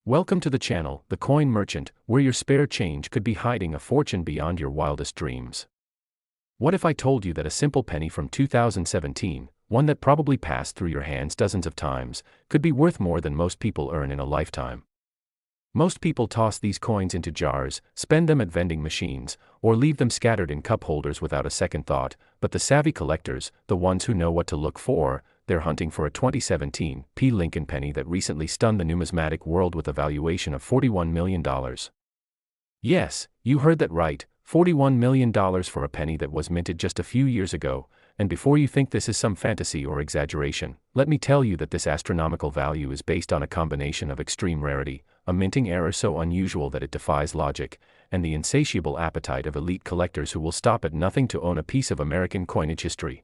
Welcome to the channel, The Coin Merchant, where your spare change could be hiding a fortune beyond your wildest dreams. What if I told you that a simple penny from 2017, one that probably passed through your hands dozens of times, could be worth more than most people earn in a lifetime? Most people toss these coins into jars, spend them at vending machines, or leave them scattered in cup holders without a second thought, but the savvy collectors, the ones who know what to look for, they're hunting for a 2017 P. Lincoln penny that recently stunned the numismatic world with a valuation of $41 million. Yes, you heard that right, $41 million for a penny that was minted just a few years ago, and before you think this is some fantasy or exaggeration, let me tell you that this astronomical value is based on a combination of extreme rarity, a minting error so unusual that it defies logic, and the insatiable appetite of elite collectors who will stop at nothing to own a piece of American coinage history.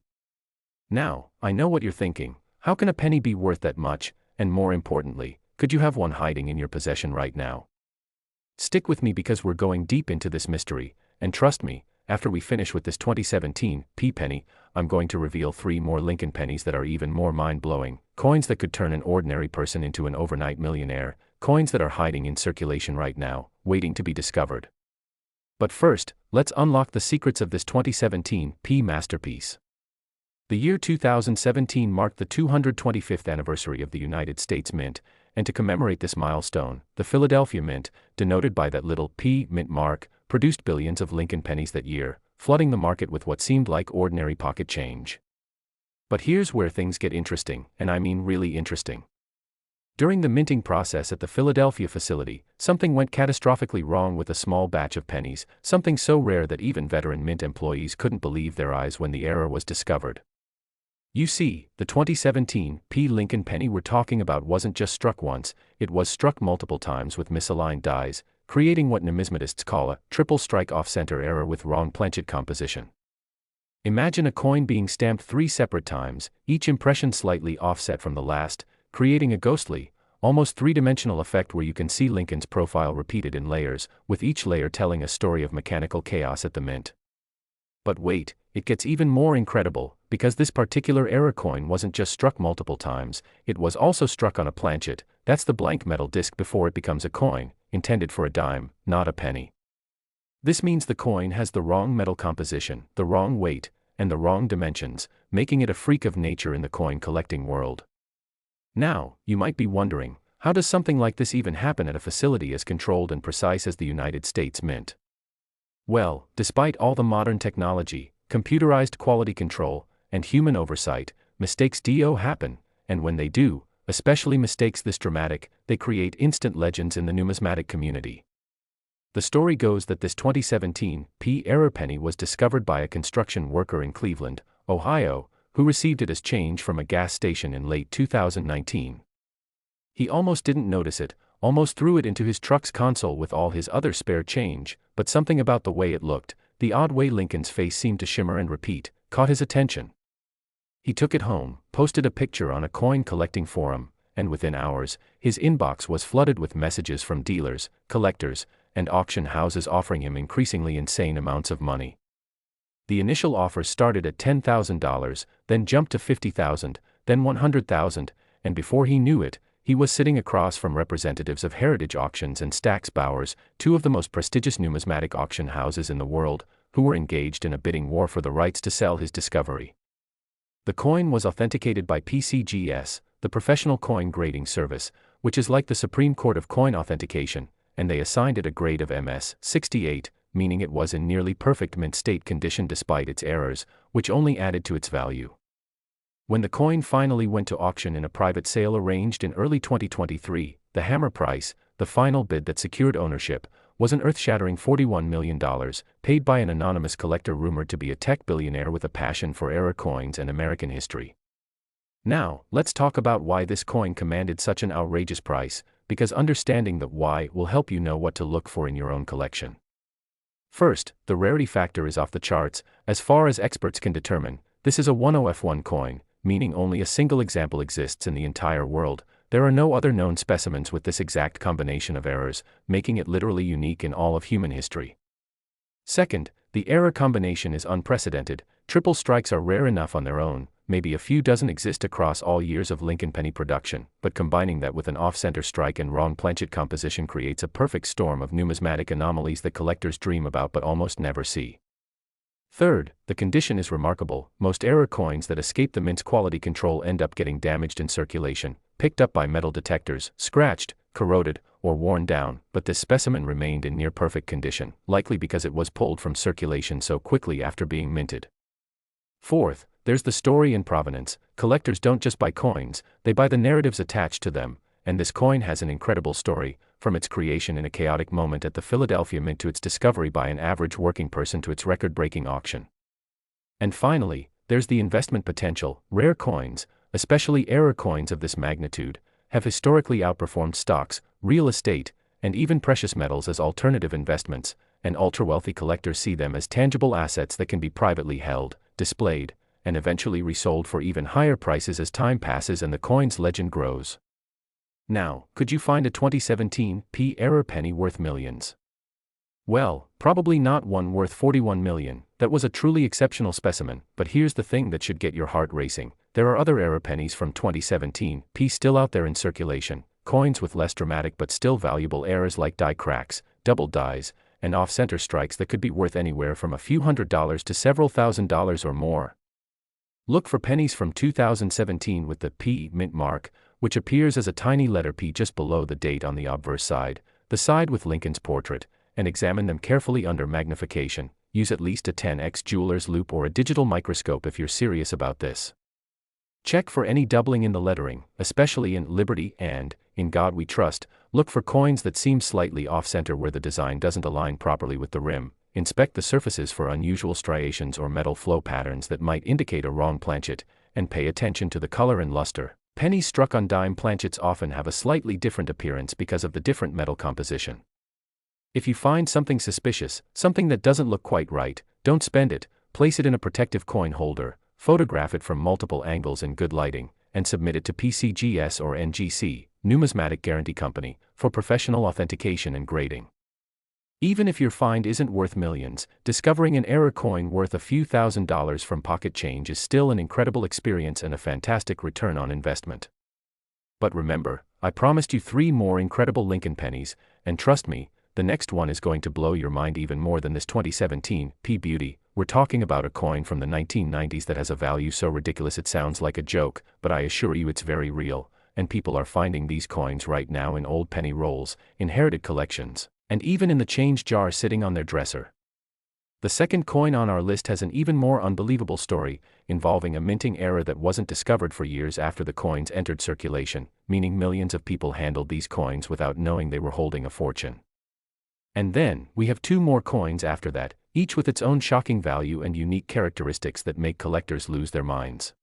Now, I know what you're thinking. How can a penny be worth that much, and more importantly, could you have one hiding in your possession right now? Stick with me because we're going deep into this mystery, and trust me, after we finish with this 2017 P penny, I'm going to reveal 3 more Lincoln pennies that are even more mind-blowing, coins that could turn an ordinary person into an overnight millionaire, coins that are hiding in circulation right now, waiting to be discovered. But first, let's unlock the secrets of this 2017 P masterpiece. The year 2017 marked the 225th anniversary of the United States Mint, and to commemorate this milestone, the Philadelphia Mint, denoted by that little P mint mark, produced billions of Lincoln pennies that year, flooding the market with what seemed like ordinary pocket change. But here's where things get interesting, and I mean really interesting. During the minting process at the Philadelphia facility, something went catastrophically wrong with a small batch of pennies, something so rare that even veteran mint employees couldn't believe their eyes when the error was discovered. You see, the 2017 P. Lincoln penny we're talking about wasn't just struck once, it was struck multiple times with misaligned dies, creating what numismatists call a triple strike off-center error with wrong planchet composition. Imagine a coin being stamped 3 separate times, each impression slightly offset from the last, creating a ghostly, almost 3-dimensional effect where you can see Lincoln's profile repeated in layers, with each layer telling a story of mechanical chaos at the mint. But wait, it gets even more incredible, because this particular error coin wasn't just struck multiple times, it was also struck on a planchet, that's the blank metal disc before it becomes a coin, intended for a dime, not a penny. This means the coin has the wrong metal composition, the wrong weight, and the wrong dimensions, making it a freak of nature in the coin collecting world. Now, you might be wondering, how does something like this even happen at a facility as controlled and precise as the United States Mint? Well, despite all the modern technology, computerized quality control, and human oversight, mistakes do happen, and when they do, especially mistakes this dramatic, they create instant legends in the numismatic community. The story goes that this 2017 P error penny was discovered by a construction worker in Cleveland, Ohio, who received it as change from a gas station in late 2019. He almost didn't notice it, almost threw it into his truck's console with all his other spare change, but something about the way it looked, the odd way Lincoln's face seemed to shimmer and repeat, caught his attention. He took it home, posted a picture on a coin collecting forum, and within hours, his inbox was flooded with messages from dealers, collectors, and auction houses offering him increasingly insane amounts of money. The initial offers started at $10,000, then jumped to $50,000, then $100,000, and before he knew it, he was sitting across from representatives of Heritage Auctions and Stack's Bowers, 2 of the most prestigious numismatic auction houses in the world, who were engaged in a bidding war for the rights to sell his discovery. The coin was authenticated by PCGS, the professional coin grading service, which is like the Supreme Court of coin authentication, and they assigned it a grade of MS 68, meaning it was in nearly perfect mint state condition despite its errors, which only added to its value. When the coin finally went to auction in a private sale arranged in early 2023, the hammer price, the final bid that secured ownership, was an earth-shattering $41 million, paid by an anonymous collector rumored to be a tech billionaire with a passion for error coins and American history. Now, let's talk about why this coin commanded such an outrageous price, because understanding the why will help you know what to look for in your own collection. First, the rarity factor is off the charts. As far as experts can determine, this is a 10F1 coin, meaning only a single example exists in the entire world. There are no other known specimens with this exact combination of errors, making it literally unique in all of human history. Second, the error combination is unprecedented. Triple strikes are rare enough on their own, maybe a few dozen exist across all years of Lincoln penny production, but combining that with an off-center strike and wrong planchet composition creates a perfect storm of numismatic anomalies that collectors dream about but almost never see. Third, the condition is remarkable. Most error coins that escape the mint's quality control end up getting damaged in circulation, picked up by metal detectors, scratched, corroded, or worn down, but this specimen remained in near-perfect condition, likely because it was pulled from circulation so quickly after being minted. Fourth, there's the story and provenance. Collectors don't just buy coins, they buy the narratives attached to them, and this coin has an incredible story, from its creation in a chaotic moment at the Philadelphia Mint to its discovery by an average working person to its record-breaking auction. And finally, there's the investment potential. Rare coins, especially error coins of this magnitude, have historically outperformed stocks, real estate, and even precious metals as alternative investments, and ultra-wealthy collectors see them as tangible assets that can be privately held, displayed, and eventually resold for even higher prices as time passes and the coin's legend grows. Now, could you find a 2017 P error penny worth millions? Well, probably not one worth 41 million. That was a truly exceptional specimen, but here's the thing that should get your heart racing. There are other error pennies from 2017 P still out there in circulation, coins with less dramatic but still valuable errors like die cracks, double dies, and off-center strikes that could be worth anywhere from a few $100s to several $1,000s or more. Look for pennies from 2017 with the P mint mark, which appears as a tiny letter P just below the date on the obverse side, the side with Lincoln's portrait, and examine them carefully under magnification. Use at least a 10x jeweler's loupe or a digital microscope if you're serious about this. Check for any doubling in the lettering, especially in Liberty and In God We Trust. Look for coins that seem slightly off-center where the design doesn't align properly with the rim. Inspect the surfaces for unusual striations or metal flow patterns that might indicate a wrong planchet, and pay attention to the color and luster. Pennies struck on dime planchets often have a slightly different appearance because of the different metal composition. If you find something suspicious, something that doesn't look quite right, don't spend it. Place it in a protective coin holder, photograph it from multiple angles in good lighting, and submit it to PCGS or NGC, Numismatic Guarantee Company, for professional authentication and grading. Even if your find isn't worth millions, discovering an error coin worth a few $1,000s from pocket change is still an incredible experience and a fantastic return on investment. But remember, I promised you 3 more incredible Lincoln pennies, and trust me, the next one is going to blow your mind even more than this 2017 P beauty. We're talking about a coin from the 1990s that has a value so ridiculous it sounds like a joke, but I assure you it's very real, and people are finding these coins right now in old penny rolls, inherited collections, and even in the change jar sitting on their dresser. The second coin on our list has an even more unbelievable story, involving a minting error that wasn't discovered for years after the coins entered circulation, meaning millions of people handled these coins without knowing they were holding a fortune. And then, we have 2 more coins after that, each with its own shocking value and unique characteristics that make collectors lose their minds.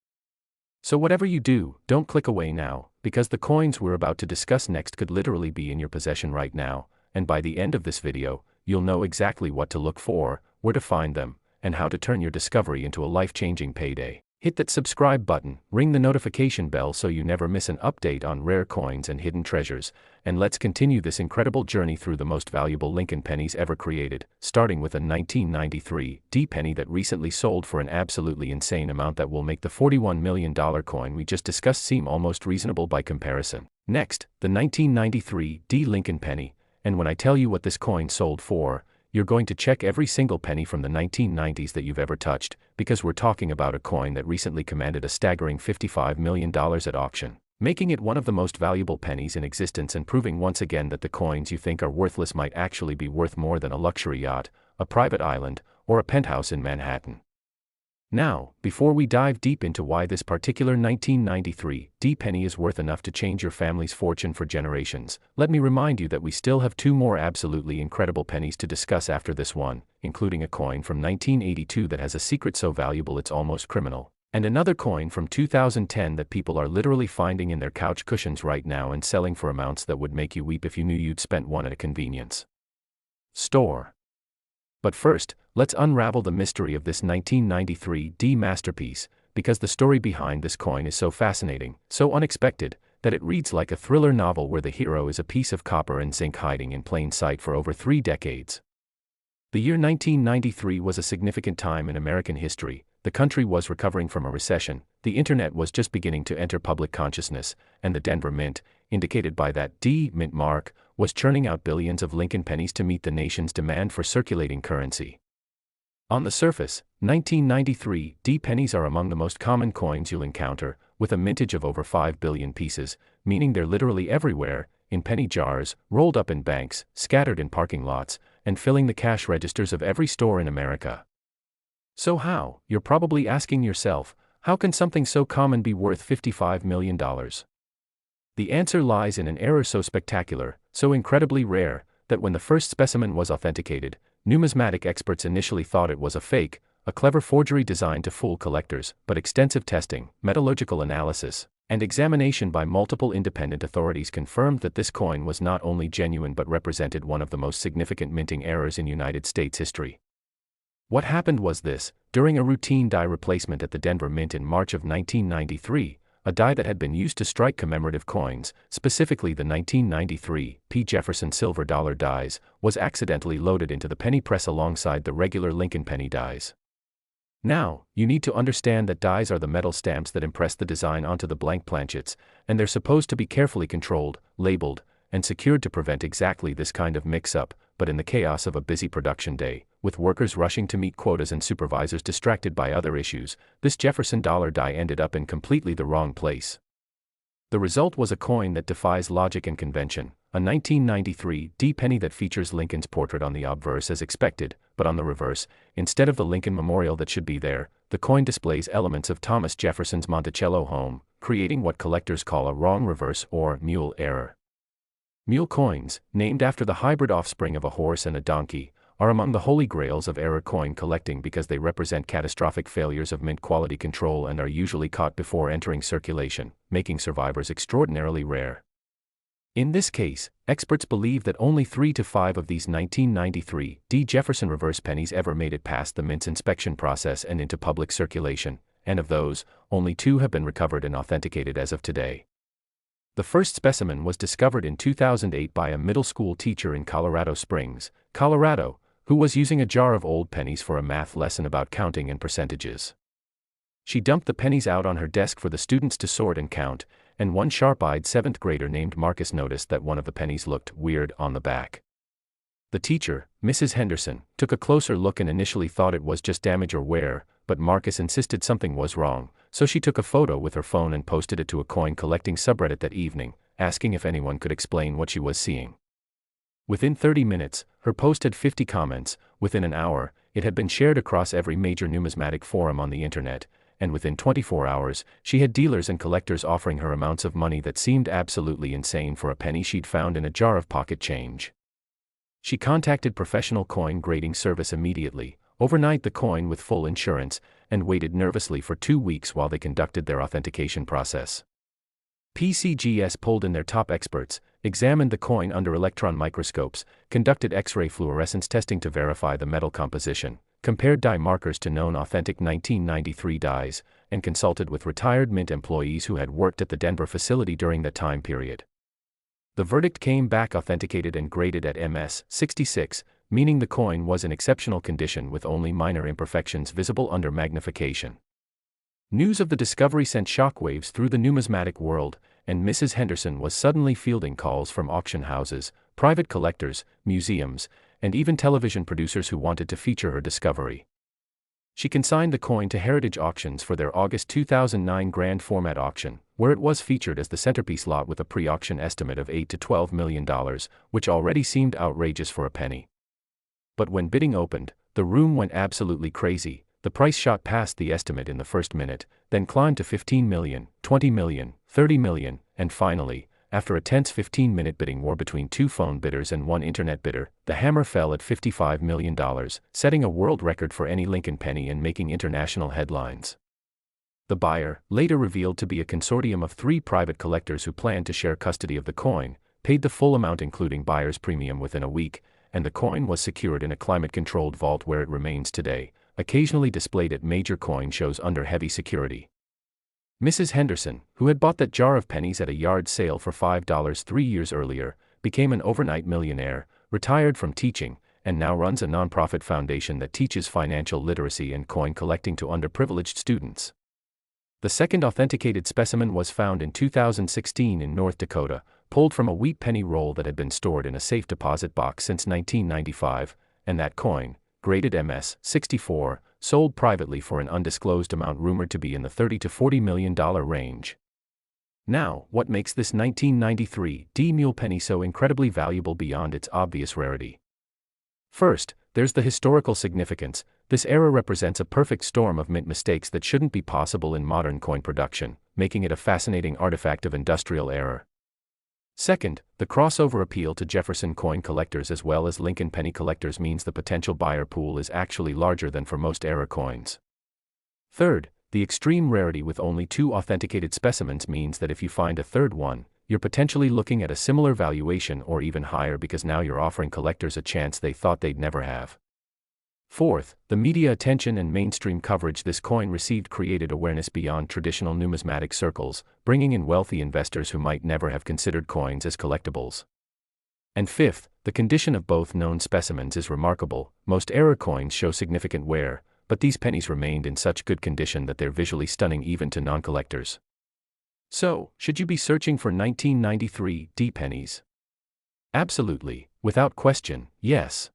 So whatever you do, don't click away now, because the coins we're about to discuss next could literally be in your possession right now, and by the end of this video, you'll know exactly what to look for, where to find them, and how to turn your discovery into a life-changing payday. Hit that subscribe button, ring the notification bell so you never miss an update on rare coins and hidden treasures, and let's continue this incredible journey through the most valuable Lincoln pennies ever created, starting with a 1993 D penny that recently sold for an absolutely insane amount that will make the $41 million coin we just discussed seem almost reasonable by comparison. Next, the 1993 D Lincoln penny, and when I tell you what this coin sold for, you're going to check every single penny from the 1990s that you've ever touched, because we're talking about a coin that recently commanded a staggering $55 million at auction, making it one of the most valuable pennies in existence and proving once again that the coins you think are worthless might actually be worth more than a luxury yacht, a private island, or a penthouse in Manhattan. Now, before we dive deep into why this particular 1993 D penny is worth enough to change your family's fortune for generations, let me remind you that we still have 2 more absolutely incredible pennies to discuss after this one, including a coin from 1982 that has a secret so valuable it's almost criminal, and another coin from 2010 that people are literally finding in their couch cushions right now and selling for amounts that would make you weep if you knew you'd spent one at a convenience store. But first, let's unravel the mystery of this 1993 D masterpiece, because the story behind this coin is so fascinating, so unexpected, that it reads like a thriller novel where the hero is a piece of copper and zinc hiding in plain sight for over 3 decades. The year 1993 was a significant time in American history, the country was recovering from a recession, the internet was just beginning to enter public consciousness, and the Denver Mint, indicated by that D mint mark, was churning out billions of Lincoln pennies to meet the nation's demand for circulating currency. On the surface, 1993 D pennies are among the most common coins you'll encounter, with a mintage of over 5 billion pieces, meaning they're literally everywhere, in penny jars, rolled up in banks, scattered in parking lots, and filling the cash registers of every store in America. So how, you're probably asking yourself, how can something so common be worth $55 million? The answer lies in an error so spectacular, so incredibly rare, that when the first specimen was authenticated, numismatic experts initially thought it was a fake, a clever forgery designed to fool collectors, but extensive testing, metallurgical analysis, and examination by multiple independent authorities confirmed that this coin was not only genuine but represented one of the most significant minting errors in United States history. What happened was this: during a routine die replacement at the Denver Mint in March of 1993, a die that had been used to strike commemorative coins, specifically the 1993 P. Jefferson silver dollar dies, was accidentally loaded into the penny press alongside the regular Lincoln penny dies. Now, you need to understand that dies are the metal stamps that impress the design onto the blank planchets, and they're supposed to be carefully controlled, labeled, and secured to prevent exactly this kind of mix-up, but in the chaos of a busy production day, with workers rushing to meet quotas and supervisors distracted by other issues, this Jefferson dollar die ended up in completely the wrong place. The result was a coin that defies logic and convention, a 1993 D penny that features Lincoln's portrait on the obverse as expected, but on the reverse, instead of the Lincoln Memorial that should be there, the coin displays elements of Thomas Jefferson's Monticello home, creating what collectors call a wrong reverse or mule error. Mule coins, named after the hybrid offspring of a horse and a donkey, are among the holy grails of error coin collecting because they represent catastrophic failures of mint quality control and are usually caught before entering circulation, making survivors extraordinarily rare. In this case, experts believe that only 3 to 5 of these 1993 D. Jefferson reverse pennies ever made it past the mint's inspection process and into public circulation, and of those, only 2 have been recovered and authenticated as of today. The first specimen was discovered in 2008 by a middle school teacher in Colorado Springs, Colorado, who was using a jar of old pennies for a math lesson about counting and percentages. She dumped the pennies out on her desk for the students to sort and count, and one sharp-eyed 7th grader named Marcus noticed that one of the pennies looked weird on the back. The teacher, Mrs. Henderson, took a closer look and initially thought it was just damage or wear, but Marcus insisted something was wrong, so she took a photo with her phone and posted it to a coin collecting subreddit that evening, asking if anyone could explain what she was seeing. Within 30 minutes, her post had 50 comments. Within an hour, it had been shared across every major numismatic forum on the internet, and within 24 hours, she had dealers and collectors offering her amounts of money that seemed absolutely insane for a penny she'd found in a jar of pocket change. She contacted professional coin grading service immediately, overnight the coin with full insurance, and waited nervously for 2 weeks while they conducted their authentication process. PCGS pulled in their top experts, examined the coin under electron microscopes, conducted X-ray fluorescence testing to verify the metal composition, compared die markers to known authentic 1993 dies, and consulted with retired mint employees who had worked at the Denver facility during that time period. The verdict came back authenticated and graded at MS 66, meaning the coin was in exceptional condition with only minor imperfections visible under magnification. News of the discovery sent shockwaves through the numismatic world, and Mrs. Henderson was suddenly fielding calls from auction houses, private collectors, museums, and even television producers who wanted to feature her discovery. She consigned the coin to Heritage Auctions for their August 2009 grand format auction, where it was featured as the centerpiece lot with a pre-auction estimate of $8 to $12 million, which already seemed outrageous for a penny. But when bidding opened, the room went absolutely crazy. The price shot past the estimate in the first minute, then climbed to $15 million, $20 million, $30 million, and finally, after a tense 15-minute bidding war between 2 phone bidders and 1 internet bidder, the hammer fell at $55 million, setting a world record for any Lincoln penny and making international headlines. The buyer, later revealed to be a consortium of 3 private collectors who planned to share custody of the coin, paid the full amount including buyer's premium within a week, and the coin was secured in a climate-controlled vault where it remains today, occasionally displayed at major coin shows under heavy security. Mrs. Henderson, who had bought that jar of pennies at a yard sale for $5 3 years earlier, became an overnight millionaire, retired from teaching, and now runs a nonprofit foundation that teaches financial literacy and coin collecting to underprivileged students. The second authenticated specimen was found in 2016 in North Dakota, pulled from a wheat penny roll that had been stored in a safe deposit box since 1995, and that coin, graded MS-64, sold privately for an undisclosed amount rumored to be in the $30 to $40 million range. Now, what makes this 1993 D mule penny so incredibly valuable beyond its obvious rarity? First, there's the historical significance. This era represents a perfect storm of mint mistakes that shouldn't be possible in modern coin production, making it a fascinating artifact of industrial error. Second, the crossover appeal to Jefferson coin collectors as well as Lincoln penny collectors means the potential buyer pool is actually larger than for most era coins. Third, the extreme rarity with only 2 authenticated specimens means that if you find a third one, you're potentially looking at a similar valuation or even higher because now you're offering collectors a chance they thought they'd never have. Fourth, the media attention and mainstream coverage this coin received created awareness beyond traditional numismatic circles, bringing in wealthy investors who might never have considered coins as collectibles. And fifth, the condition of both known specimens is remarkable. Most era coins show significant wear, but these pennies remained in such good condition that they're visually stunning even to non-collectors. So, should you be searching for 1993 D pennies? Absolutely, without question, yes.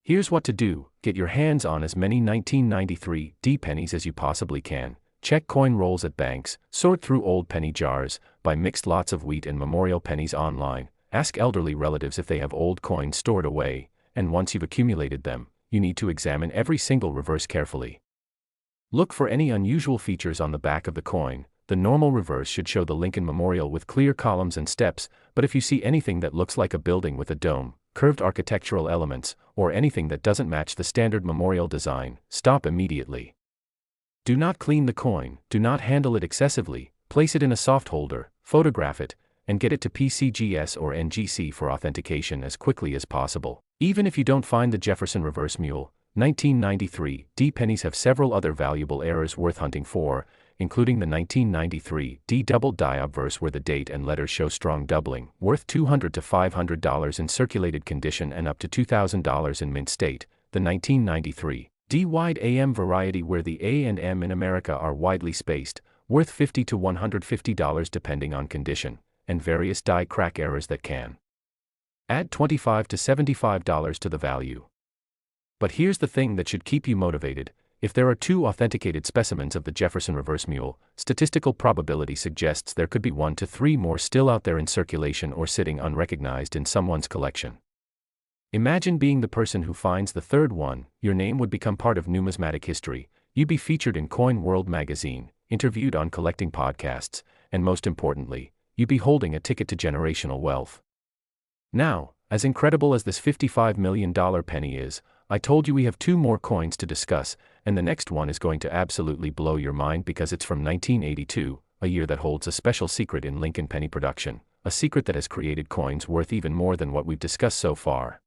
Here's what to do: get your hands on as many 1993 D pennies as you possibly can, check coin rolls at banks, sort through old penny jars, buy mixed lots of wheat and memorial pennies online, ask elderly relatives if they have old coins stored away, and once you've accumulated them, you need to examine every single reverse carefully. Look for any unusual features on the back of the coin. The normal reverse should show the Lincoln Memorial with clear columns and steps, but if you see anything that looks like a building with a dome, curved architectural elements, or anything that doesn't match the standard memorial design, stop immediately. Do not clean the coin, do not handle it excessively, place it in a soft holder, photograph it, and get it to PCGS or NGC for authentication as quickly as possible. Even if you don't find the Jefferson reverse mule, 1993 D pennies have several other valuable errors worth hunting for, including the 1993 D double die obverse where the date and letters show strong doubling, worth $200 to $500 in circulated condition and up to $2,000 in mint state, the 1993 D wide AM variety where the A and M in America are widely spaced, worth $50 to $150 depending on condition, and various die crack errors that can add $25 to $75 to the value. But here's the thing that should keep you motivated: if there are 2 authenticated specimens of the Jefferson reverse mule, statistical probability suggests there could be 1 to 3 more still out there in circulation or sitting unrecognized in someone's collection. Imagine being the person who finds the third one. Your name would become part of numismatic history. You'd be featured in Coin World magazine, interviewed on collecting podcasts, and most importantly, you'd be holding a ticket to generational wealth. Now, as incredible as this $55 million penny is, I told you we have 2 more coins to discuss, and the next one is going to absolutely blow your mind because it's from 1982, a year that holds a special secret in Lincoln penny production, a secret that has created coins worth even more than what we've discussed so far.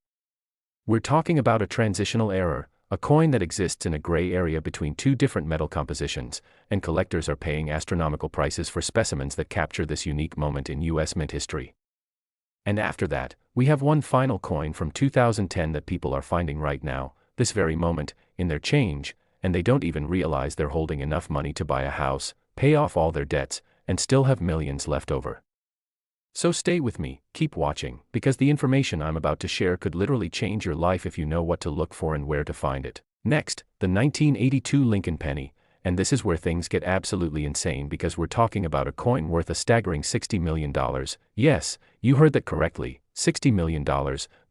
We're talking about a transitional error, a coin that exists in a gray area between 2 different metal compositions, and collectors are paying astronomical prices for specimens that capture this unique moment in U.S. mint history. And after that, we have one final coin from 2010 that people are finding right now, this very moment, in their change, and they don't even realize they're holding enough money to buy a house, pay off all their debts, and still have millions left over. So stay with me, keep watching, because the information I'm about to share could literally change your life if you know what to look for and where to find it. Next, the 1982 Lincoln penny, and this is where things get absolutely insane because we're talking about a coin worth a staggering $60 million. Yes, you heard that correctly, $60 million,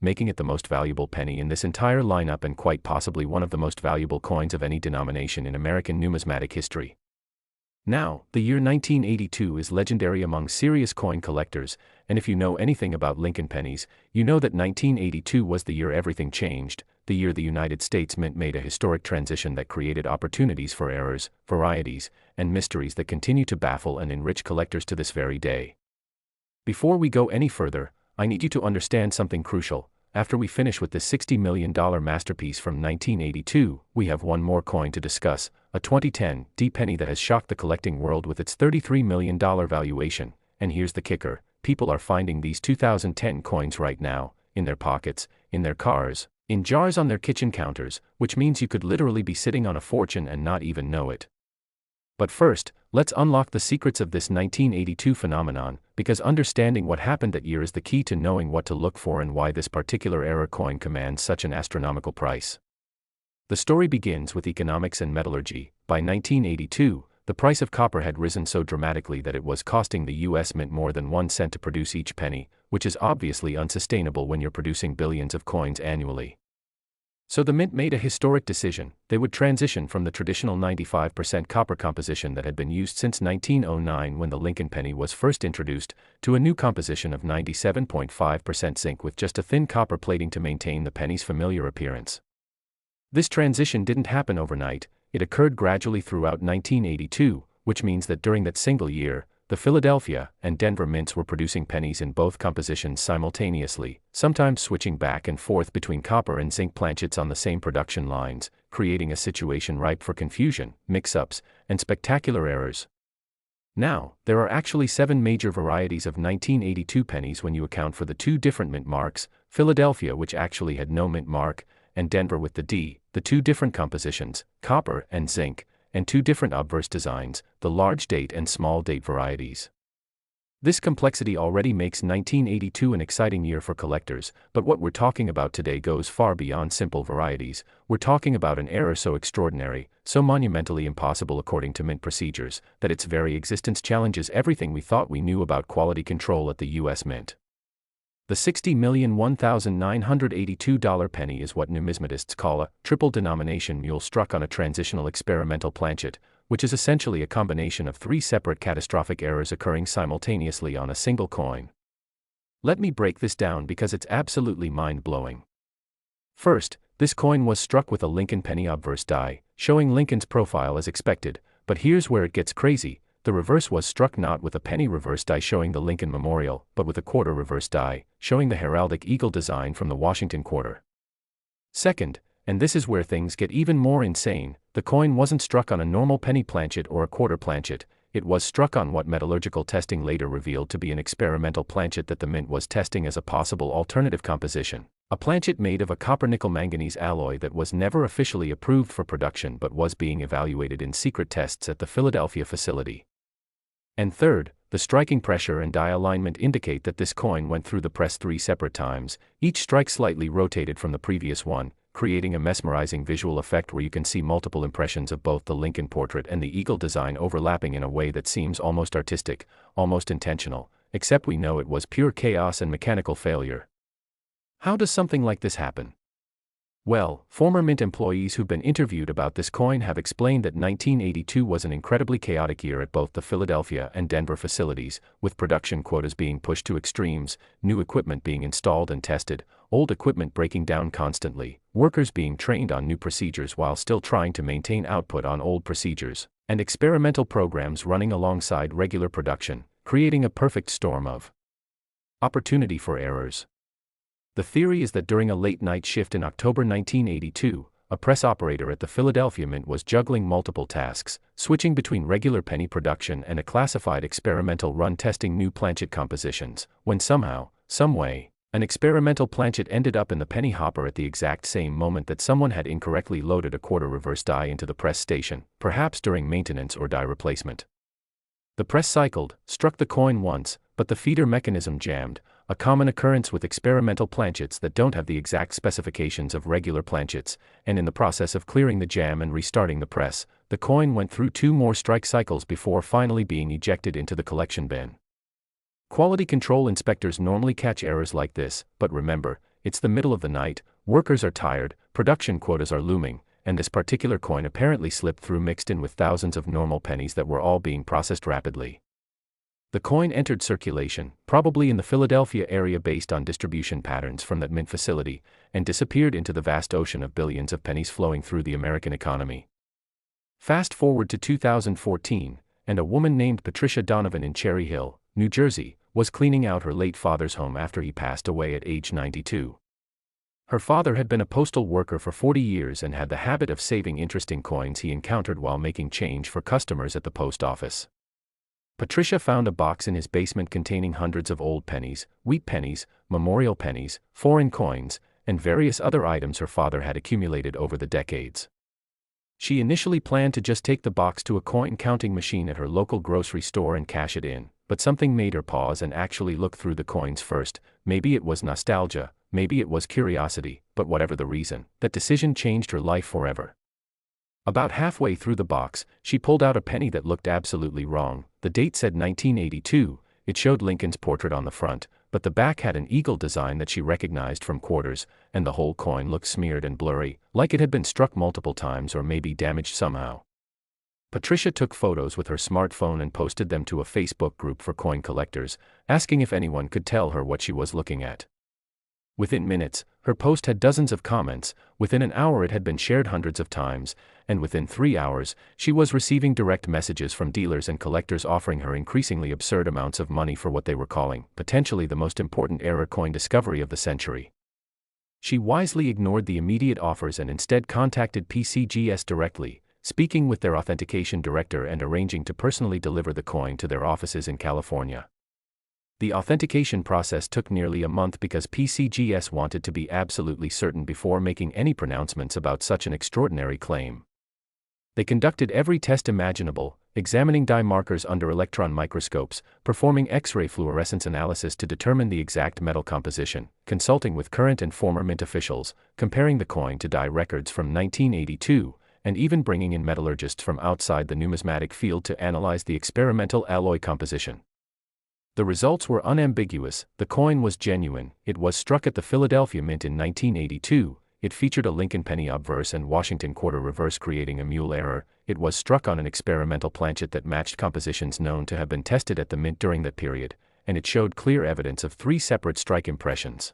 making it the most valuable penny in this entire lineup and quite possibly one of the most valuable coins of any denomination in American numismatic history. Now, the year 1982 is legendary among serious coin collectors, and if you know anything about Lincoln pennies, you know that 1982 was the year everything changed, the year the United States Mint made a historic transition that created opportunities for errors, varieties, and mysteries that continue to baffle and enrich collectors to this very day. Before we go any further, I need you to understand something crucial. After we finish with this $60 million masterpiece from 1982, we have one more coin to discuss, a 2010 D penny that has shocked the collecting world with its $33 million valuation. And here's the kicker: people are finding these 2010 coins right now, in their pockets, in their cars, in jars on their kitchen counters, which means you could literally be sitting on a fortune and not even know it. But first, let's unlock the secrets of this 1982 phenomenon, because understanding what happened that year is the key to knowing what to look for and why this particular era coin commands such an astronomical price. The story begins with economics and metallurgy. By 1982, the price of copper had risen so dramatically that it was costing the US Mint more than 1 cent to produce each penny, which is obviously unsustainable when you're producing billions of coins annually. So the Mint made a historic decision. They would transition from the traditional 95% copper composition that had been used since 1909 when the Lincoln penny was first introduced, to a new composition of 97.5% zinc with just a thin copper plating to maintain the penny's familiar appearance. This transition didn't happen overnight. It occurred gradually throughout 1982, which means that during that single year, the Philadelphia and Denver mints were producing pennies in both compositions simultaneously, sometimes switching back and forth between copper and zinc planchets on the same production lines, creating a situation ripe for confusion, mix-ups, and spectacular errors. Now, there are actually 7 major varieties of 1982 pennies when you account for the 2 different mint marks, Philadelphia, which actually had no mint mark, and Denver with the D, the 2 different compositions, copper and zinc, and 2 different obverse designs, the large date and small date varieties. This complexity already makes 1982 an exciting year for collectors, but what we're talking about today goes far beyond simple varieties. We're talking about an error so extraordinary, so monumentally impossible according to mint procedures, that its very existence challenges everything we thought we knew about quality control at the US Mint. The $60,001,982 penny is what numismatists call a triple denomination mule struck on a transitional experimental planchet, which is essentially a combination of 3 separate catastrophic errors occurring simultaneously on a single coin. Let me break this down because it's absolutely mind-blowing. First, this coin was struck with a Lincoln penny obverse die, showing Lincoln's profile as expected, but here's where it gets crazy. The reverse was struck not with a penny reverse die showing the Lincoln Memorial, but with a quarter reverse die, showing the heraldic eagle design from the Washington quarter. Second, and this is where things get even more insane, the coin wasn't struck on a normal penny planchet or a quarter planchet. It was struck on what metallurgical testing later revealed to be an experimental planchet that the Mint was testing as a possible alternative composition, a planchet made of a copper-nickel manganese alloy that was never officially approved for production but was being evaluated in secret tests at the Philadelphia facility. And third, the striking pressure and die alignment indicate that this coin went through the press 3 separate times, each strike slightly rotated from the previous one, creating a mesmerizing visual effect where you can see multiple impressions of both the Lincoln portrait and the eagle design overlapping in a way that seems almost artistic, almost intentional, except we know it was pure chaos and mechanical failure. How does something like this happen? Well, former Mint employees who've been interviewed about this coin have explained that 1982 was an incredibly chaotic year at both the Philadelphia and Denver facilities, with production quotas being pushed to extremes, new equipment being installed and tested, old equipment breaking down constantly, workers being trained on new procedures while still trying to maintain output on old procedures, and experimental programs running alongside regular production, creating a perfect storm of opportunity for errors. The theory is that during a late-night shift in October 1982, a press operator at the Philadelphia Mint was juggling multiple tasks, switching between regular penny production and a classified experimental run testing new planchet compositions, when somehow, someway, an experimental planchet ended up in the penny hopper at the exact same moment that someone had incorrectly loaded a quarter reverse die into the press station, perhaps during maintenance or die replacement. The press cycled, struck the coin once, but the feeder mechanism jammed, a common occurrence with experimental planchets that don't have the exact specifications of regular planchets, and in the process of clearing the jam and restarting the press, the coin went through 2 more strike cycles before finally being ejected into the collection bin. Quality control inspectors normally catch errors like this, but remember, it's the middle of the night, workers are tired, production quotas are looming, and this particular coin apparently slipped through mixed in with thousands of normal pennies that were all being processed rapidly. The coin entered circulation, probably in the Philadelphia area based on distribution patterns from that mint facility, and disappeared into the vast ocean of billions of pennies flowing through the American economy. Fast forward to 2014, and a woman named Patricia Donovan in Cherry Hill, New Jersey, was cleaning out her late father's home after he passed away at age 92. Her father had been a postal worker for 40 years and had the habit of saving interesting coins he encountered while making change for customers at the post office. Patricia found a box in his basement containing hundreds of old pennies, wheat pennies, memorial pennies, foreign coins, and various other items her father had accumulated over the decades. She initially planned to just take the box to a coin counting machine at her local grocery store and cash it in, but something made her pause and actually look through the coins first. Maybe it was nostalgia, maybe it was curiosity, but whatever the reason, that decision changed her life forever. About halfway through the box, she pulled out a penny that looked absolutely wrong. The date said 1982, it showed Lincoln's portrait on the front, but the back had an eagle design that she recognized from quarters, and the whole coin looked smeared and blurry, like it had been struck multiple times or maybe damaged somehow. Patricia took photos with her smartphone and posted them to a Facebook group for coin collectors, asking if anyone could tell her what she was looking at. Within minutes, her post had dozens of comments, within an hour it had been shared hundreds of times, and within 3 hours, she was receiving direct messages from dealers and collectors offering her increasingly absurd amounts of money for what they were calling, potentially the most important error coin discovery of the century. She wisely ignored the immediate offers and instead contacted PCGS directly, speaking with their authentication director and arranging to personally deliver the coin to their offices in California. The authentication process took nearly a month because PCGS wanted to be absolutely certain before making any pronouncements about such an extraordinary claim. They conducted every test imaginable, examining dye markers under electron microscopes, performing X-ray fluorescence analysis to determine the exact metal composition, consulting with current and former mint officials, comparing the coin to dye records from 1982, and even bringing in metallurgists from outside the numismatic field to analyze the experimental alloy composition. The results were unambiguous. The coin was genuine. It was struck at the Philadelphia Mint in 1982. It featured a Lincoln penny obverse and Washington quarter reverse, creating a mule error. It was struck on an experimental planchet that matched compositions known to have been tested at the mint during that period, and it showed clear evidence of 3 separate strike impressions.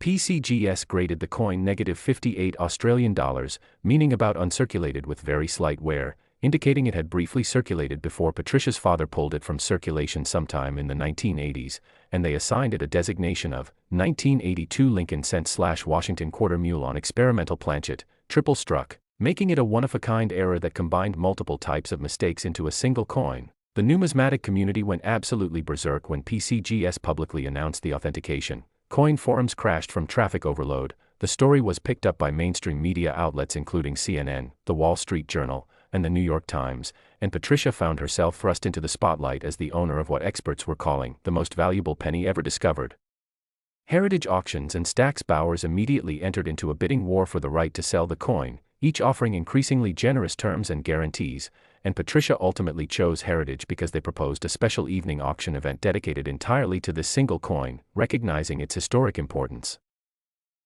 PCGS graded the coin -58 Australian dollars, meaning about uncirculated with very slight wear, indicating it had briefly circulated before Patricia's father pulled it from circulation sometime in the 1980s, and they assigned it a designation of 1982 Lincoln cent/Washington quarter mule on experimental planchet, triple struck, making it a one-of-a-kind error that combined multiple types of mistakes into a single coin. The numismatic community went absolutely berserk when PCGS publicly announced the authentication. Coin forums crashed from traffic overload. The story was picked up by mainstream media outlets including CNN, The Wall Street Journal, and The New York Times, and Patricia found herself thrust into the spotlight as the owner of what experts were calling the most valuable penny ever discovered. Heritage Auctions and Stack's Bowers immediately entered into a bidding war for the right to sell the coin, each offering increasingly generous terms and guarantees, and Patricia ultimately chose Heritage because they proposed a special evening auction event dedicated entirely to this single coin, recognizing its historic importance.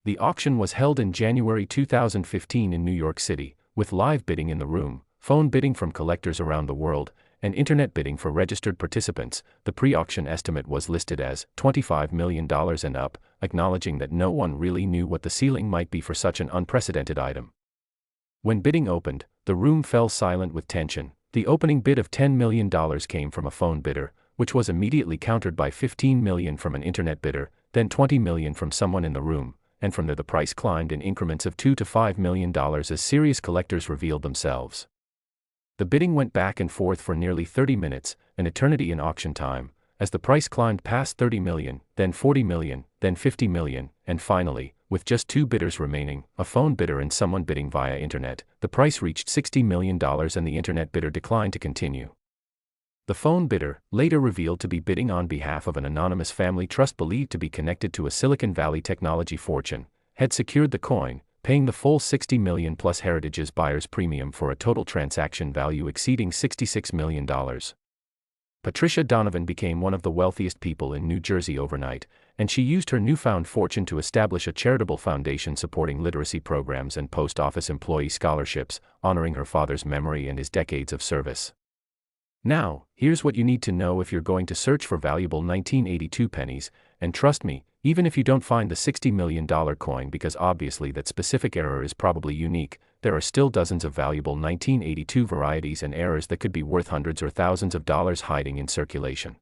The auction was held in January 2015 in New York City, with live bidding in the room, phone bidding from collectors around the world, and internet bidding for registered participants. The pre-auction estimate was listed as $25 million and up, acknowledging that no one really knew what the ceiling might be for such an unprecedented item. When bidding opened, the room fell silent with tension. The opening bid of $10 million came from a phone bidder, which was immediately countered by $15 million from an internet bidder, then $20 million from someone in the room, and from there the price climbed in increments of $2 to $5 million as serious collectors revealed themselves. The bidding went back and forth for nearly 30 minutes, an eternity in auction time, as the price climbed past $30 million, then $40 million, then $50 million, and finally, with just 2 bidders remaining, a phone bidder and someone bidding via internet, the price reached $60 million and the internet bidder declined to continue. The phone bidder, later revealed to be bidding on behalf of an anonymous family trust believed to be connected to a Silicon Valley technology fortune, had secured the coin, paying the full $60 million plus Heritage's buyer's premium for a total transaction value exceeding $66 million. Patricia Donovan became one of the wealthiest people in New Jersey overnight, and she used her newfound fortune to establish a charitable foundation supporting literacy programs and post office employee scholarships, honoring her father's memory and his decades of service. Now, here's what you need to know if you're going to search for valuable 1982 pennies, and trust me, even if you don't find the $60 million coin because obviously that specific error is probably unique, there are still dozens of valuable 1982 varieties and errors that could be worth hundreds or thousands of dollars hiding in circulation.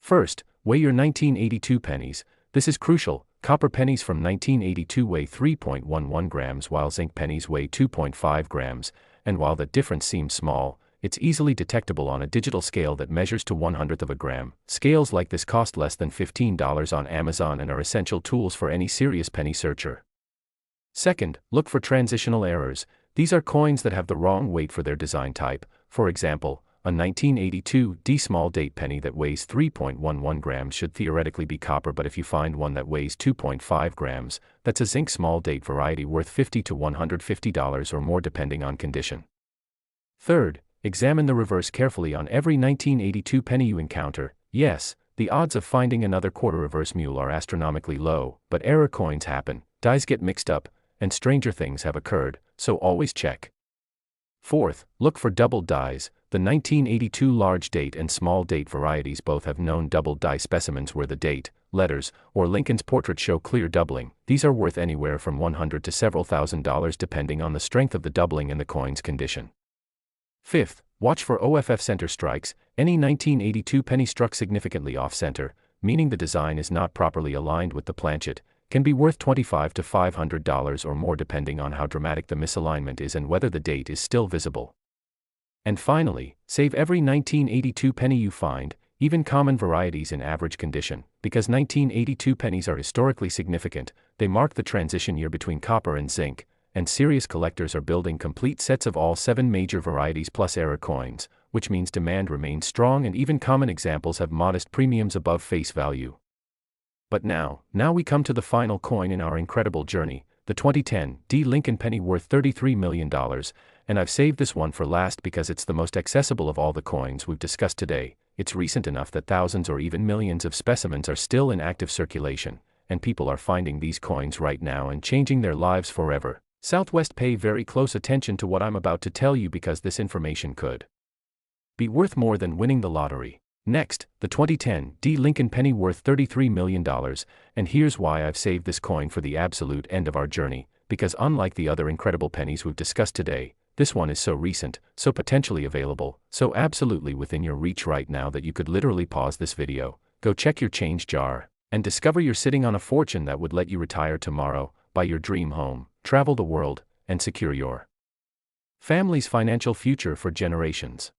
First, weigh your 1982 pennies. This is crucial. Copper pennies from 1982 weigh 3.11 grams while zinc pennies weigh 2.5 grams, and while that difference seems small, it's easily detectable on a digital scale that measures to 1/100th of a gram. Scales like this cost less than $15 on Amazon and are essential tools for any serious penny searcher. Second, look for transitional errors. These are coins that have the wrong weight for their design type. For example, a 1982 D small date penny that weighs 3.11 grams should theoretically be copper, but if you find one that weighs 2.5 grams, that's a zinc small date variety worth $50 to $150 or more depending on condition. Third, examine the reverse carefully on every 1982 penny you encounter. Yes, the odds of finding another quarter reverse mule are astronomically low, but error coins happen, dies get mixed up, and stranger things have occurred, so always check. Fourth, look for doubled dies. The 1982 large date and small date varieties both have known doubled die specimens where the date, letters, or Lincoln's portrait show clear doubling. These are worth anywhere from $100 to several $1,000s depending on the strength of the doubling and the coin's condition. Fifth, watch for OFF center strikes. Any 1982 penny struck significantly off-center, meaning the design is not properly aligned with the planchet, can be worth $25 to $500 or more depending on how dramatic the misalignment is and whether the date is still visible. And finally, save every 1982 penny you find, even common varieties in average condition, because 1982 pennies are historically significant. They mark the transition year between copper and zinc, and serious collectors are building complete sets of all 7 major varieties plus error coins, which means demand remains strong and even common examples have modest premiums above face value. But now we come to the final coin in our incredible journey, the 2010 D Lincoln penny worth $33 million, and I've saved this one for last because it's the most accessible of all the coins we've discussed today. It's recent enough that thousands or even millions of specimens are still in active circulation, and people are finding these coins right now and changing their lives forever. Southwest, pay very close attention to what I'm about to tell you because this information could be worth more than winning the lottery. Next, the 2010 D Lincoln penny worth $33 million, and here's why I've saved this coin for the absolute end of our journey, because unlike the other incredible pennies we've discussed today, this one is so recent, so potentially available, so absolutely within your reach right now that you could literally pause this video, go check your change jar, and discover you're sitting on a fortune that would let you retire tomorrow, buy your dream home, travel the world, and secure your family's financial future for generations.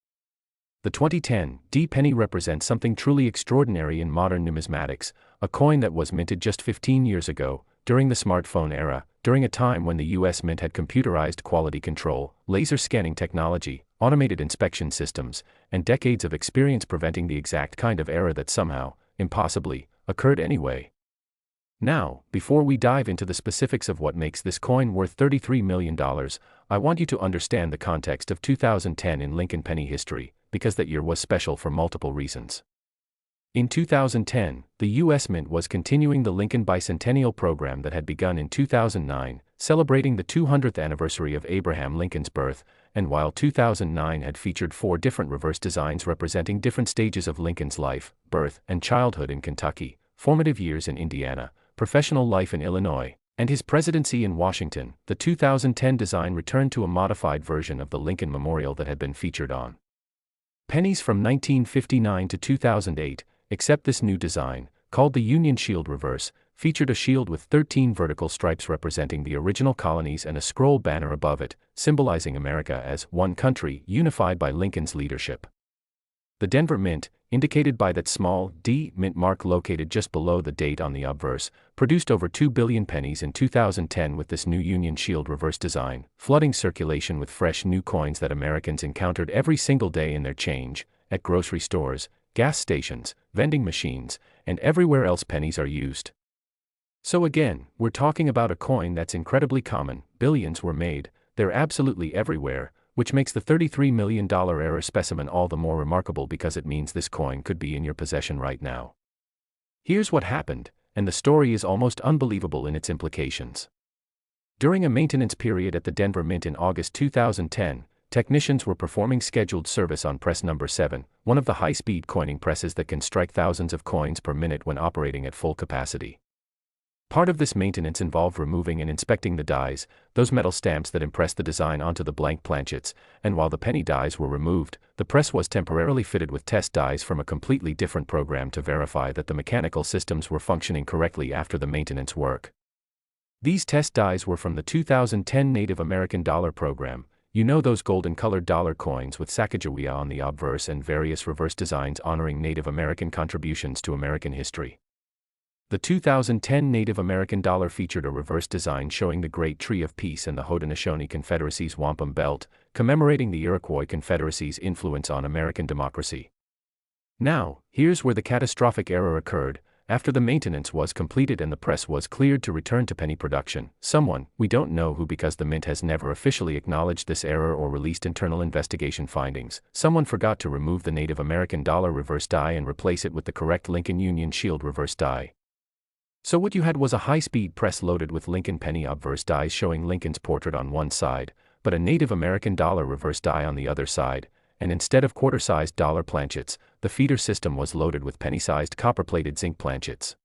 The 2010 D penny represents something truly extraordinary in modern numismatics, a coin that was minted just 15 years ago, during the smartphone era, during a time when the US Mint had computerized quality control, laser scanning technology, automated inspection systems, and decades of experience preventing the exact kind of error that somehow, impossibly, occurred anyway. Now, before we dive into the specifics of what makes this coin worth $33 million, I want you to understand the context of 2010 in Lincoln penny history, because that year was special for multiple reasons. In 2010, the U.S. Mint was continuing the Lincoln Bicentennial program that had begun in 2009, celebrating the 200th anniversary of Abraham Lincoln's birth, and while 2009 had featured 4 different reverse designs representing different stages of Lincoln's life, birth, and childhood in Kentucky, formative years in Indiana, professional life in Illinois, and his presidency in Washington, the 2010 design returned to a modified version of the Lincoln Memorial that had been featured on pennies from 1959 to 2008, except this new design, called the Union Shield Reverse, featured a shield with 13 vertical stripes representing the original colonies and a scroll banner above it, symbolizing America as one country unified by Lincoln's leadership. The Denver Mint, indicated by that small D mint mark located just below the date on the obverse, produced over 2 billion pennies in 2010 with this new Union Shield Reverse design, flooding circulation with fresh new coins that Americans encountered every single day in their change, at grocery stores, gas stations, vending machines, and everywhere else pennies are used. So again, we're talking about a coin that's incredibly common, billions were made, they're absolutely everywhere, which makes the $33 million error specimen all the more remarkable because it means this coin could be in your possession right now. Here's what happened, and the story is almost unbelievable in its implications. During a maintenance period at the Denver Mint in August 2010, technicians were performing scheduled service on press number 7, one of the high-speed coining presses that can strike thousands of coins per minute when operating at full capacity. Part of this maintenance involved removing and inspecting the dies, those metal stamps that impress the design onto the blank planchets, and while the penny dies were removed, the press was temporarily fitted with test dies from a completely different program to verify that the mechanical systems were functioning correctly after the maintenance work. These test dies were from the 2010 Native American Dollar program, You know those golden-colored dollar coins with Sacagawea on the obverse and various reverse designs honoring Native American contributions to American history. The 2010 Native American dollar featured a reverse design showing the Great Tree of Peace and the Haudenosaunee Confederacy's wampum belt, commemorating the Iroquois Confederacy's influence on American democracy. Now, here's where the catastrophic error occurred. After the maintenance was completed and the press was cleared to return to penny production, someone, we don't know who because the mint has never officially acknowledged this error or released internal investigation findings, someone forgot to remove the Native American dollar reverse die and replace it with the correct Lincoln Union Shield reverse die. So what you had was a high-speed press loaded with Lincoln penny obverse dies showing Lincoln's portrait on one side, but a Native American dollar reverse die on the other side, and instead of quarter-sized dollar planchets, the feeder system was loaded with penny-sized copper-plated zinc planchets.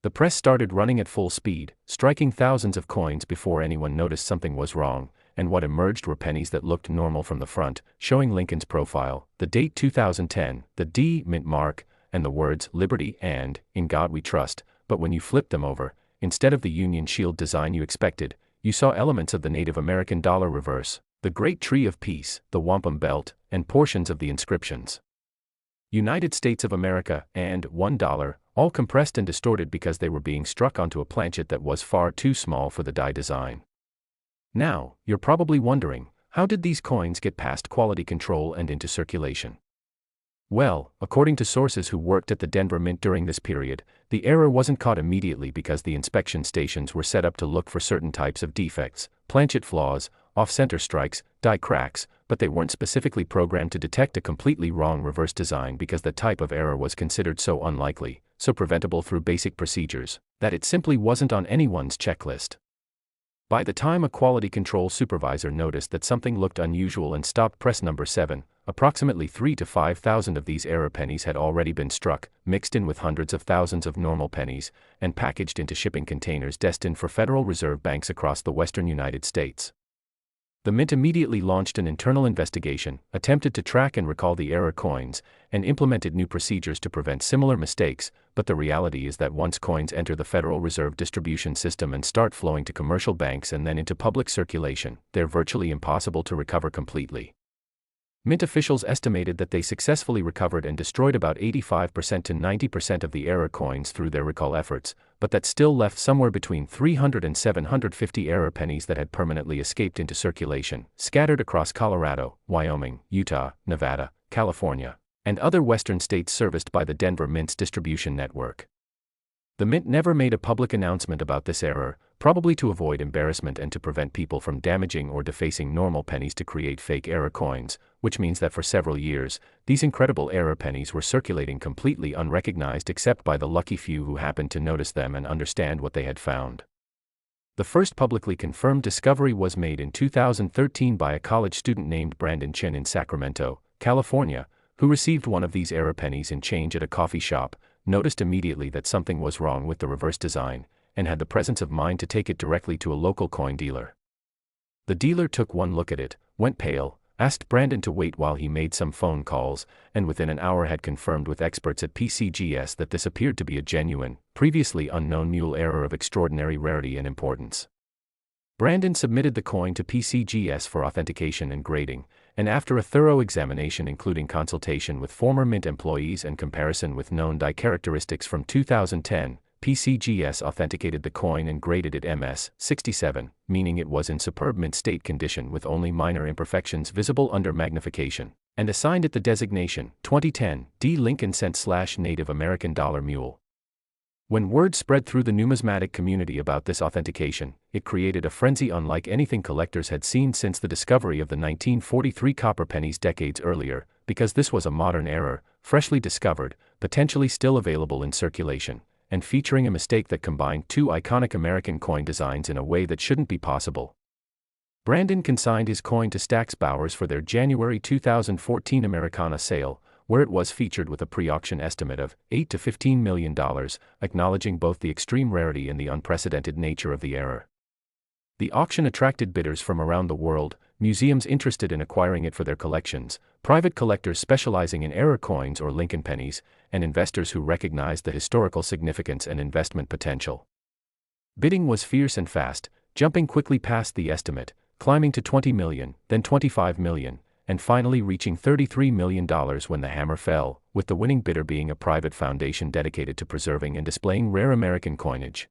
The press started running at full speed, striking thousands of coins before anyone noticed something was wrong, and what emerged were pennies that looked normal from the front, showing Lincoln's profile, the date 2010, the D mint mark, and the words Liberty and In God We Trust, but when you flipped them over, instead of the Union Shield design you expected, you saw elements of the Native American dollar reverse, the Great Tree of Peace, the wampum belt, and portions of the inscriptions. United States of America, and $1, all compressed and distorted because they were being struck onto a planchet that was far too small for the die design. Now, you're probably wondering, how did these coins get past quality control and into circulation? Well, according to sources who worked at the Denver Mint during this period, the error wasn't caught immediately because the inspection stations were set up to look for certain types of defects, planchet flaws, off-center strikes, die cracks, but they weren't specifically programmed to detect a completely wrong reverse design because the type of error was considered so unlikely, so preventable through basic procedures, that it simply wasn't on anyone's checklist. By the time a quality control supervisor noticed that something looked unusual and stopped press number 7, approximately 3,000 to 5,000 of these error pennies had already been struck, mixed in with hundreds of thousands of normal pennies, and packaged into shipping containers destined for Federal Reserve banks across the western United States. The Mint immediately launched an internal investigation, attempted to track and recall the error coins, and implemented new procedures to prevent similar mistakes, but the reality is that once coins enter the Federal Reserve distribution system and start flowing to commercial banks and then into public circulation, they're virtually impossible to recover completely. Mint officials estimated that they successfully recovered and destroyed about 85% to 90% of the error coins through their recall efforts, but that still left somewhere between 300 and 750 error pennies that had permanently escaped into circulation, scattered across Colorado, Wyoming, Utah, Nevada, California, and other western states serviced by the Denver Mint's distribution network. The Mint never made a public announcement about this error, probably to avoid embarrassment and to prevent people from damaging or defacing normal pennies to create fake error coins, which means that for several years, these incredible error pennies were circulating completely unrecognized except by the lucky few who happened to notice them and understand what they had found. The first publicly confirmed discovery was made in 2013 by a college student named Brandon Chen in Sacramento, California, who received one of these error pennies in change at a coffee shop, noticed immediately that something was wrong with the reverse design, and had the presence of mind to take it directly to a local coin dealer. The dealer took one look at it, went pale, asked Brandon to wait while he made some phone calls, and within an hour had confirmed with experts at PCGS that this appeared to be a genuine, previously unknown mule error of extraordinary rarity and importance. Brandon submitted the coin to PCGS for authentication and grading, and after a thorough examination including consultation with former Mint employees and comparison with known die characteristics from 2010, PCGS authenticated the coin and graded it MS 67, meaning it was in superb mint state condition with only minor imperfections visible under magnification, and assigned it the designation 2010 D Lincoln Cent/Native American Dollar Mule. When word spread through the numismatic community about this authentication, it created a frenzy unlike anything collectors had seen since the discovery of the 1943 copper pennies decades earlier, because this was a modern error, freshly discovered, potentially still available in circulation, and featuring a mistake that combined two iconic American coin designs in a way that shouldn't be possible. Brandon consigned his coin to Stack's Bowers for their January 2014 Americana sale, where it was featured with a pre-auction estimate of $8 to $15 million, acknowledging both the extreme rarity and the unprecedented nature of the error. The auction attracted bidders from around the world, museums interested in acquiring it for their collections, private collectors specializing in error coins or Lincoln pennies, and investors who recognized the historical significance and investment potential. Bidding was fierce and fast, jumping quickly past the estimate, climbing to $20 million, then $25 million, and finally reaching $33 million when the hammer fell, with the winning bidder being a private foundation dedicated to preserving and displaying rare American coinage.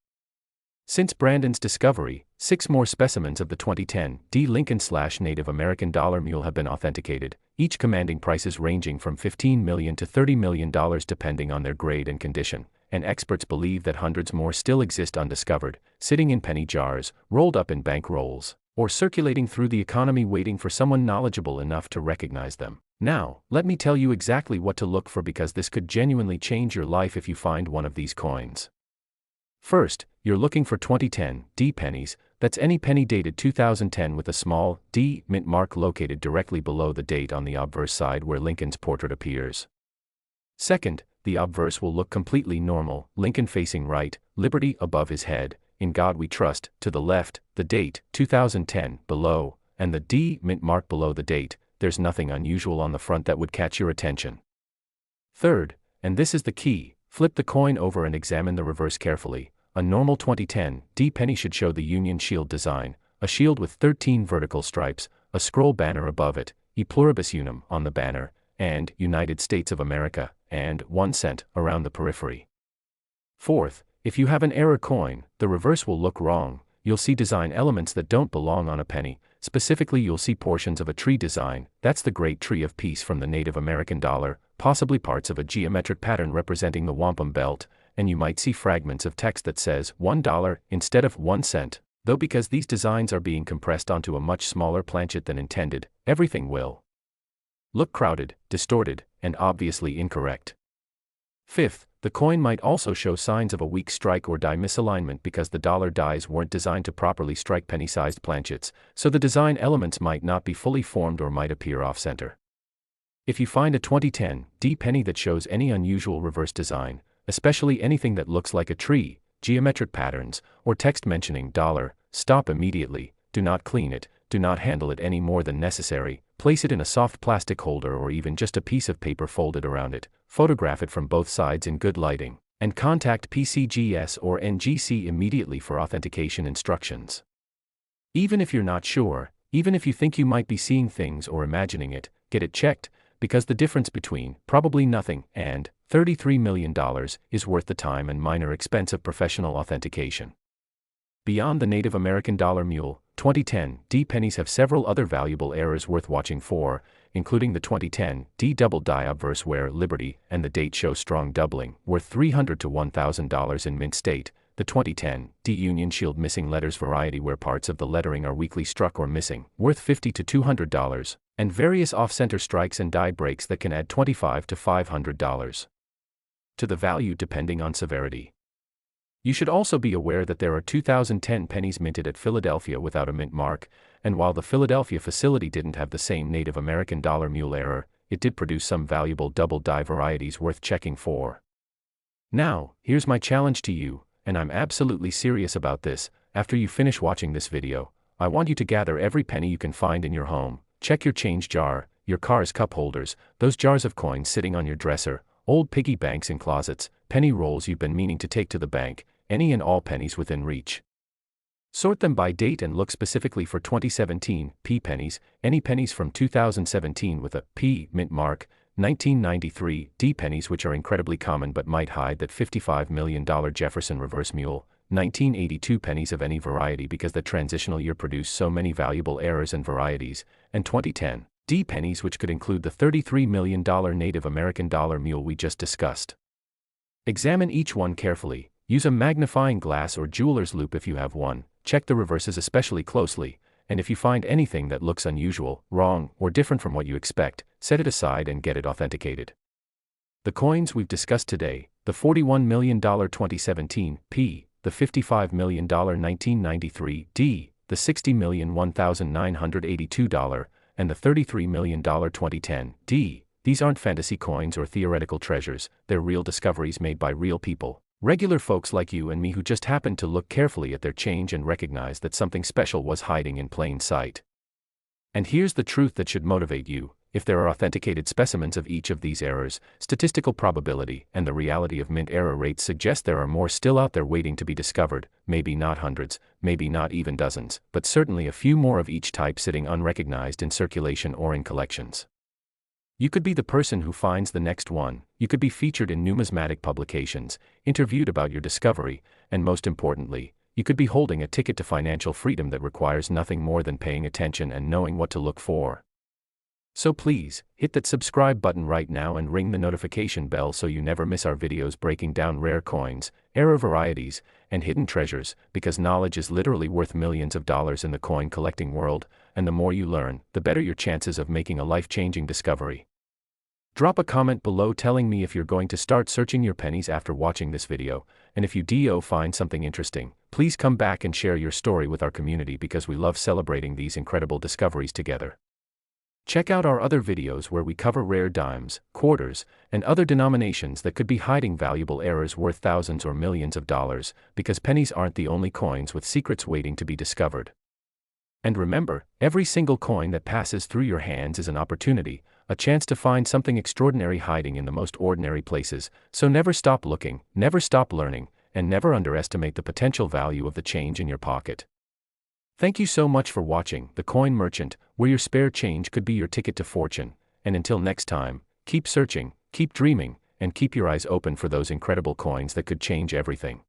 Since Brandon's discovery, 6 more specimens of the 2010 D. Lincoln/Native American dollar mule have been authenticated, each commanding prices ranging from $15 million to $30 million depending on their grade and condition, and experts believe that hundreds more still exist undiscovered, sitting in penny jars, rolled up in bank rolls, or circulating through the economy waiting for someone knowledgeable enough to recognize them. Now, let me tell you exactly what to look for because this could genuinely change your life if you find one of these coins. First, you're looking for 2010 D pennies. That's any penny dated 2010 with a small D mint mark located directly below the date on the obverse side where Lincoln's portrait appears. Second, the obverse will look completely normal, Lincoln facing right, Liberty above his head, In God We Trust to the left, the date 2010 below, and the D mint mark below the date. There's nothing unusual on the front that would catch your attention. Third, and this is the key, flip the coin over and examine the reverse carefully. A normal 2010 D penny should show the Union Shield design, a shield with 13 vertical stripes, a scroll banner above it, E pluribus unum on the banner, and United States of America, and 1 cent around the periphery. Fourth, if you have an error coin, the reverse will look wrong. You'll see design elements that don't belong on a penny. Specifically, you'll see portions of a tree design, that's the great tree of peace from the Native American dollar, possibly parts of a geometric pattern representing the wampum belt, and you might see fragments of text that says $1 instead of 1 cent. Though because these designs are being compressed onto a much smaller planchet than intended, everything will look crowded, distorted, and obviously incorrect. Fifth, the coin might also show signs of a weak strike or die misalignment because the dollar dies weren't designed to properly strike penny-sized planchets, so the design elements might not be fully formed or might appear off-center. If you find a 2010 D penny that shows any unusual reverse design, especially anything that looks like a tree, geometric patterns, or text mentioning dollar, stop immediately, do not clean it, do not handle it any more than necessary, place it in a soft plastic holder or even just a piece of paper folded around it, photograph it from both sides in good lighting, and contact PCGS or NGC immediately for authentication instructions. Even if you're not sure, even if you think you might be seeing things or imagining it, get it checked, because the difference between probably nothing and $33 million is worth the time and minor expense of professional authentication. Beyond the Native American dollar mule, 2010 D pennies have several other valuable errors worth watching for, including the 2010 D double die obverse where Liberty and the date show strong doubling, worth $300 to $1,000 in mint state, the 2010 D Union Shield missing letters variety where parts of the lettering are weakly struck or missing, worth $50 to $200, and various off-center strikes and die breaks that can add $25 to $500 to the value depending on severity. You should also be aware that there are 2010 pennies minted at Philadelphia without a mint mark, and while the Philadelphia facility didn't have the same Native American dollar mule error, it did produce some valuable double die varieties worth checking for. Now, here's my challenge to you, and I'm absolutely serious about this. After you finish watching this video, I want you to gather every penny you can find in your home, check your change jar, your car's cup holders, those jars of coins sitting on your dresser, old piggy banks in closets, penny rolls you've been meaning to take to the bank, any and all pennies within reach. Sort them by date and look specifically for 2017 P pennies, any pennies from 2017 with a P mint mark, 1993 D pennies which are incredibly common but might hide that $55 million Jefferson reverse mule, 1982 pennies of any variety because the transitional year produced so many valuable errors and varieties, and 2010 D pennies which could include the $33 million Native American dollar mule we just discussed. Examine each one carefully. Use a magnifying glass or jeweler's loupe if you have one, check the reverses especially closely, and if you find anything that looks unusual, wrong, or different from what you expect, set it aside and get it authenticated. The coins we've discussed today, the $41 million 2017 P, the $55 million 1993 D, the $60 million $1,982, and the $33 million 2010 D, these aren't fantasy coins or theoretical treasures, they're real discoveries made by real people. Regular folks like you and me who just happened to look carefully at their change and recognize that something special was hiding in plain sight. And here's the truth that should motivate you. If there are authenticated specimens of each of these errors, statistical probability and the reality of mint error rates suggest there are more still out there waiting to be discovered, maybe not hundreds, maybe not even dozens, but certainly a few more of each type sitting unrecognized in circulation or in collections. You could be the person who finds the next one, you could be featured in numismatic publications, interviewed about your discovery, and most importantly, you could be holding a ticket to financial freedom that requires nothing more than paying attention and knowing what to look for. So please, hit that subscribe button right now and ring the notification bell so you never miss our videos breaking down rare coins, error varieties, and hidden treasures, because knowledge is literally worth millions of dollars in the coin collecting world, and the more you learn, the better your chances of making a life-changing discovery. Drop a comment below telling me if you're going to start searching your pennies after watching this video, and if you find something interesting, please come back and share your story with our community because we love celebrating these incredible discoveries together. Check out our other videos where we cover rare dimes, quarters, and other denominations that could be hiding valuable errors worth thousands or millions of dollars, because pennies aren't the only coins with secrets waiting to be discovered. And remember, every single coin that passes through your hands is an opportunity, a chance to find something extraordinary hiding in the most ordinary places, so never stop looking, never stop learning, and never underestimate the potential value of the change in your pocket. Thank you so much for watching The Coin Merchant, where your spare change could be your ticket to fortune, and until next time, keep searching, keep dreaming, and keep your eyes open for those incredible coins that could change everything.